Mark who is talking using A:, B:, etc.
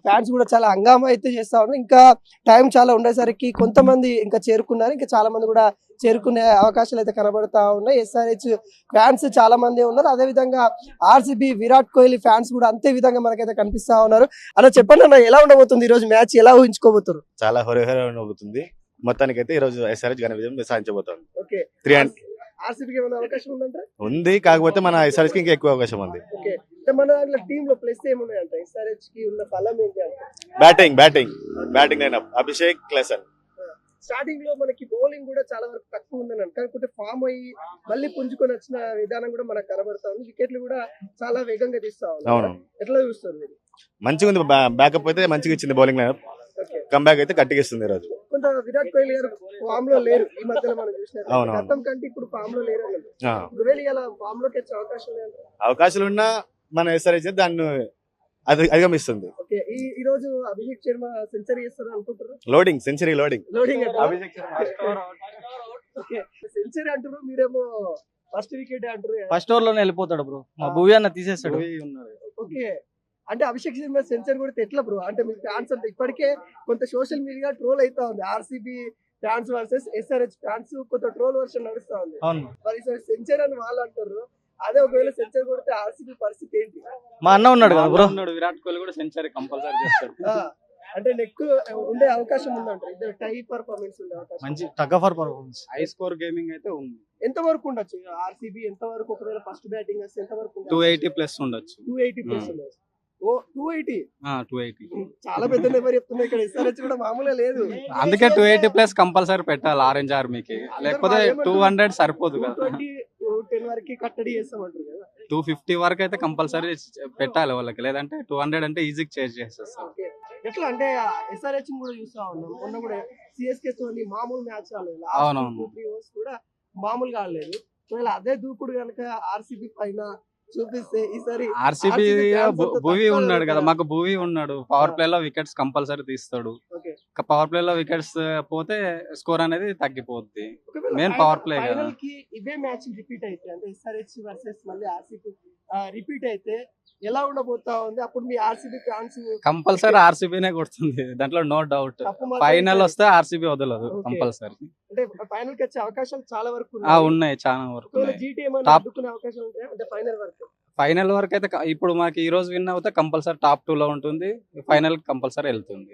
A: Fans కూడా చాలా హంగామా అయితే చేస్తా ఉన్నారు. ఇంకా టైం చాలా ఉండేసరికి కొంతమంది ఇంకా చేరుకున్నారు, ఇంకా చాలా మంది కూడా చేరుకునే అవకాశాలు అయితే కనబడతా ఉన్నాయి. SRH ఫ్యాన్స్ చాలా మంది ఉన్నారు, అదే విధంగా RCB విరాట్ కోహ్లీ ఫ్యాన్స్ కూడా అంతే విధంగా మనకైతే కనిపిస్తా ఉన్నారు. అలా చెప్పండి అన్న, ఎలా ఉండబోతుంది ఈ రోజు మ్యాచ్, ఎలా ఊహించుకోబోతున్నారు?
B: చాలా హోరేహోర ఉండబోతుంది. మొత్తానికైతే ఈ రోజు SRH ఘన విజయం సాధించబోతోంది.
A: ఓకే,
B: 3
A: RCB కి ఏమైనా అవకాశం ఉందంటే
B: ఉంది, కాకపోతే మన SRH కి ఇంకా ఎక్కువ అవకాశం ఉంది.
A: ఓకే, అంటే మన దాంట్లో టీమ్ లో ప్లస్ ఏమున్నాయంట? SRH కి ఉన్న బలం ఏంటి అంటే
B: batting lineup Abhishek, Klaasen.
A: Starting లో మనకి బౌలింగ్ కూడా చాలా వరకు తక్కువ ఉందని అనుకుంటే ఫామ్ అయ్యి మళ్ళీ పుంజుకొని వచ్చిన విధానం కూడా మనకు కనబడతా ఉంది. వికెట్లు కూడా చాలా వేగంగా తీస్తా
B: అవును,
A: ఉన్నారు. ఎట్లా చూస్తారు మీరు?
B: మంచిగా ఉంది. బ్యాకప్ అయితే మంచిగా ఇచ్చింది బౌలింగ్ లైనప్. కంబ్యాక్ అయితే గట్టిగా ఇస్తుంది ఈ రోజు.
A: కొంత విరాట్ కోహ్లీ గారు ఫామ్ లో లేరు ఈ మధ్యలో, మనం చూసినట్టు
B: అవును.
A: గతం కంటే ఇప్పుడు ఫామ్ లో లేరు అన్నది.
B: ఆ,
A: ఒకవేళ ఇలా ఫామ్ లోకి వచ్చే అవకాశం లేదు.
B: అవకాశాలు ఉన్నా మన SRH దాన్ని అధిగమిస్తుంది.
A: ఓకే, ఈ రోజు అభిషేక్ శర్మ సెంచరీ చేస్తారు అనుకుంటారు?
B: Century loading. అభిషేక్
A: సెంచరీ అంటారు, మీరేమో ఫస్ట్ వికెట్ అంటారు.
C: ఫస్ట్ ఓవర్ లోనే వెళ్ళిపోతాడు బ్రో, మా భూవి అన్న తీసేస్తాడు.
A: ఓకే, అంటే అభిషేక్ శర్మ సెంచరీ కూడా ఎట్లా బ్రో? అంటే మీ ఫ్యాన్స్ అంతా ఇప్పటికే కొంత సోషల్ మీడియా ట్రోల్ అవుతా ఉంది, RCB fans versus SRH fans కొంత ట్రోల్ వర్షన్ నడుస్తా ఉంది. మరి సెంచరీ అని వాళ్ళు అంటారు, అదే ఒకవేళ సెంచరీ కొడితే RCB పరిస్థితి ఏంటి?
C: మా అన్న ఉన్నాడు కదా బ్రో,
D: విరాట్ కోహ్లీ కూడా సెంచరీ కంపల్సరీ చేస్తాడు.
A: అంటే నెక్ ఉండే అవకాశం ఉందంటారు, ఇద్దరు టై పర్ఫార్మెన్స్ ఉండే అవకాశం.
C: మంచి టగ్గఫర్ పర్ఫార్మెన్స్,
D: హై స్కోర్ గేమింగ్ అయితే ఉంది.
A: ఎంత వరకు ఉండొచ్చు RCB? ఎంత వరకు ఒకవేళ ఫస్ట్ బ్యాటింగ్ వస్తే ఎంత వరకు?
D: 280 ప్లస్ ఉండొచ్చు.
A: 280 ప్లస్ ఉండొచ్చు. ఓ 280,
D: 280
A: చాలా పెద్ద నెంబర్ చెప్తున్నా. ఇక్కడ SRH కూడా మామూలుగా లేదు,
D: అందుకే 280 ప్లస్ కంపల్సరీ పెట్టాలి ఆరెంజ్ ఆర్మీకి, లేకపోతే 200 సరిపోదు కదా.
A: 210 వరకు కట్టడి చేస్తామంటారు కదా.
D: 250 వరకు అయితే కంపల్సరీ పెట్టాలి వాళ్ళకి, లేదంటే 200 అంటే ఈజీగా చేంజ్ చేసేస్తారు.
A: ఎట్లా అంటే SRH కూడా చూస్తా ఉన్నాం, మొన్న కూడా CSK తోని మామూలు మ్యాచ్ ఆడలేదు,
D: అవునవును.
A: 2-3 ఓవర్స్ కూడా మామూలుగా ఆడలేదు. ఒకవేళ అదే దూకుడు కనుక RCB పైన చూపిస్తే ఈసారి
D: RCB భూవి ఉన్నాడు కదా, మాకు భూవి ఉన్నాడు, పవర్ ప్లే లో వికెట్స్ కంపల్సరీ తీస్తాడు. పవర్ ప్లే లో వికెట్స్ పోతే స్కోర్ అనేది తగ్గిపోద్ది. మెయిన్ పవర్ ప్లే కదా.
A: ఇవే మ్యాచ్ రిపీట్ అయితే, అంటే SRH వర్సెస్ మళ్ళీ RCB రిపీట్ అయితే ఎలా ఉండబోతా ఉంది? అప్పుడు మీ RCB ఫ్యాన్స్
D: కంపల్సరీ RCBనే కొడుతుంది, దాంట్లో నో డౌట్. ఫైనల్ వస్తే RCB వదలదు కంపల్సరీ.
A: అంటే ఫైనల్ కి వచ్చే అవకాశాలు చాలా వరకు
D: ఉన్నాయి, చాలా వరకు.
A: జీటీ ఏమైనా అడ్డుకునే అవకాశాలు ఉంటాయి అంటే ఫైనల్ వరకు
D: అయితే ఇప్పుడు మాకు ఈ రోజు విన్ అవుతే కంపల్సరీ టాప్ 2 లో ఉంటుంది, ఫైనల్ కంపల్సరీ వెళ్తుంది.